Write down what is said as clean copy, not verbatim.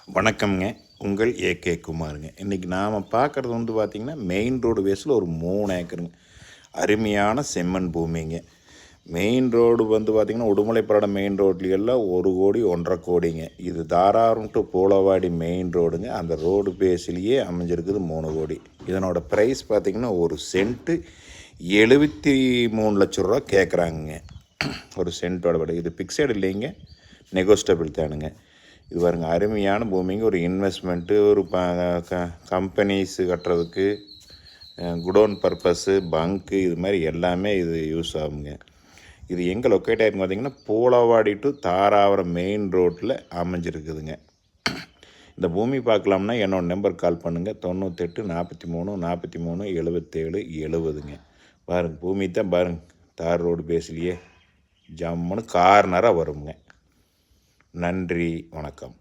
வணக்கம்ங்க. உங்கள் ஏகே குமாருங்க. இன்றைக்கி நாம் பார்க்குறது பார்த்திங்கன்னா மெயின் ரோடு பேஸில் ஒரு 3 ஏக்கருங்க. அருமையான செம்மண் பூமிங்க. மெயின் ரோடு பார்த்திங்கன்னா உடுமலைப்பாளையம் மெயின் ரோட்லையெல்லாம் 1 கோடி 1.5 கோடிங்க. இது தாராபுரம் டு பூளவாடி மெயின் ரோடுங்க. அந்த ரோடு பேஸ்லேயே அமைஞ்சிருக்குது 3 கோடி. இதனோட ப்ரைஸ் பார்த்திங்கன்னா ஒரு சென்ட்டு 73 லட்ச ரூபா கேட்குறாங்க. ஒரு சென்ட்டோட விட இது ஃபிக்ஸட் இல்லைங்க, நெகோஸ்டபிள் தானுங்க. இது பாருங்க, அருமையான பூமிங்க. ஒரு இன்வெஸ்ட்மெண்ட்டு, ஒரு கம்பெனிஸு கட்டுறதுக்கு, குடோன் பர்பஸ்ஸு, பங்க்கு, இது மாதிரி எல்லாமே இது யூஸ் ஆகுங்க. இது எங்கே லொக்கேட் ஆகிருக்கு பார்த்திங்கன்னா பூளவாடி டு தாராபுரம் மெயின் ரோட்டில் அமைஞ்சிருக்குதுங்க. இந்த பூமி பார்க்கலாம்னா என்னோடய நம்பர் கால் பண்ணுங்கள். 98 43 43 77 70ங்க. பாருங்கள், பூமி தான் பாருங்கள், தார் ரோடு பேஸ்லேயே ஜம்முன்னு கார்னராக வருங்க. நன்றி, வணக்கம்.